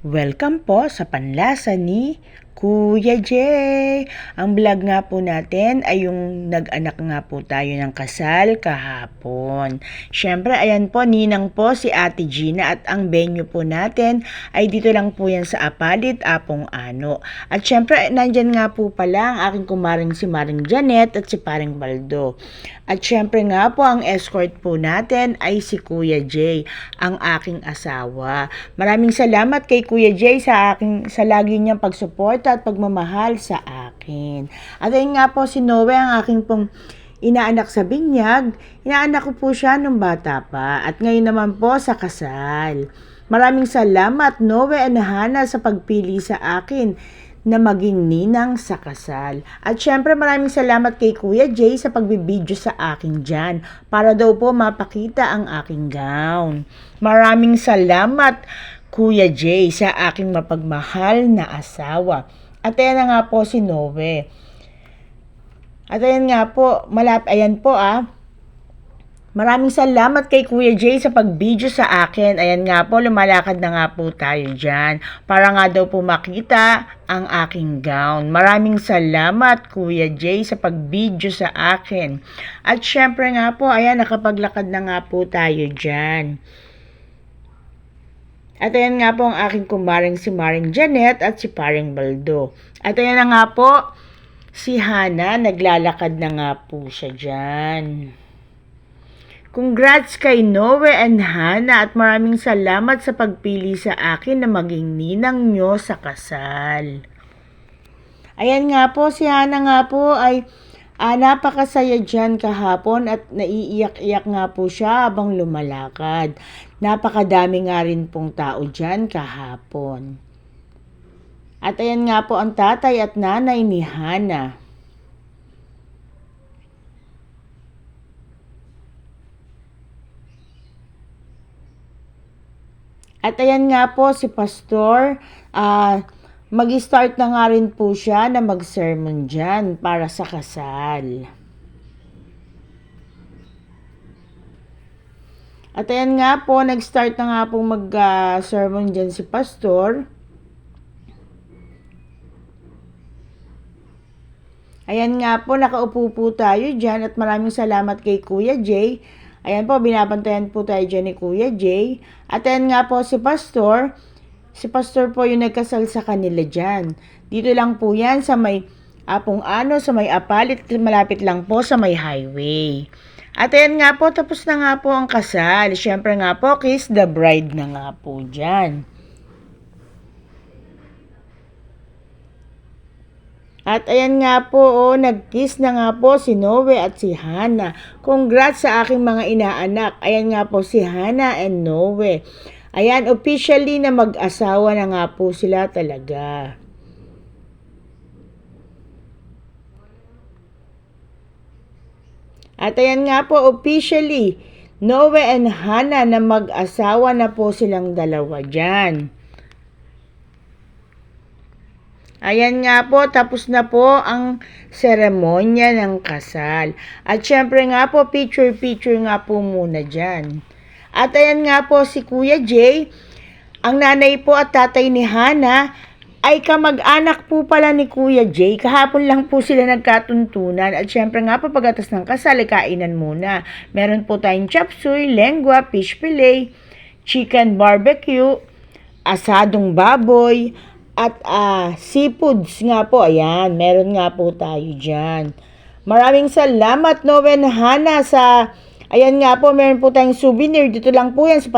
Welcome po sa Panlasa ni Kuya Jay. Ang vlog nga po natin ay yung nag-anak nga po tayo ng kasal kahapon. Syempre, ayan po, ninang po si Ate Gina at ang venue po natin ay dito lang po yan sa Apalit, Apong Ano. At syempre, nandyan nga po pala ang aking kumaring si Maring Janet at si Paring Baldo. At syempre nga po, ang escort po natin ay si Kuya Jay, ang aking asawa. Maraming salamat kay Kuya Jay sa lagi niyang pagsuporta at pagmamahal sa akin. At ayun nga po si Noe, ang aking pong inaanak sa binyag. Inaanak ko po siya nung bata pa at ngayon naman po sa kasal. Maraming salamat Noe and Hana sa pagpili sa akin na maging ninang sa kasal. At syempre maraming salamat kay Kuya Jay sa pagbibideo sa akin dyan para daw po mapakita ang aking gown. Maraming salamat Kuya Jay sa aking mapagmahal na asawa. At ayan na nga po si Noe. At ayan nga po, ayan po Maraming salamat kay Kuya Jay sa pag-video sa akin. Ayan nga po, lumalakad na nga po tayo dyan. Para nga daw po makita ang aking gown. Maraming salamat Kuya Jay sa pag-video sa akin. At syempre nga po, ayan, nakapaglakad na nga po tayo dyan. At ayan nga po ang aking kumaring si Maring Janet at si Paring Baldo. At ayan na nga po, si Hana, naglalakad na nga po siya dyan. Congrats kay Noe and Hana at maraming salamat sa pagpili sa akin na maging ninang nyo sa kasal. Ayan nga po, si Hana nga po ay napakasaya dyan kahapon at naiiyak-iyak nga po siya habang lumalakad. Napakadami nga rin pong tao dyan kahapon. At ayan nga po ang tatay at nanay ni Hana. At ayan nga po si Pastor, mag-start na nga rin po siya na mag-sermon dyan para sa kasal. At ayan nga po, nag-start na nga po mag-sermon dyan si Pastor. Ayan nga po, nakaupo po tayo dyan at maraming salamat kay Kuya Jay. Ayan po, binabantayan po tayo dyan ni Kuya Jay. At ayan nga po si Pastor. Si Pastor po yung nagkasal sa kanila dyan. Dito lang po yan sa may Apong Ano, sa may Apalit, malapit lang po sa may highway. At ayan nga po, tapos na nga po ang kasal. Siyempre nga po, kiss the bride na nga po dyan. At ayan nga po, nag-kiss na nga po si Noe at si Hana. Congrats sa aking mga inaanak. Ayan nga po si Hana and Noe. Ayan, officially na mag-asawa na nga po sila talaga. At ayan nga po, officially, Noe and Hana na mag-asawa na po silang dalawa dyan. Ayan nga po, tapos na po ang seremonya ng kasal. At syempre nga po, picture-picture nga po muna dyan. At ayan nga po si Kuya Jay, ang nanay po at tatay ni Hana, ay kamag-anak po pala ni Kuya Jay. Kahapon lang po sila nagkatuntunan. At syempre nga po, pagkatas ng kasal, kainan muna. Meron po tayong chop suey, lengua, fish fillet, chicken barbecue, asadong baboy, at seafoods nga po. Ayan, meron nga po tayo dyan. Maraming salamat Noe and Hana sa, ayan nga po, meron po tayong souvenir. Dito lang po yan sa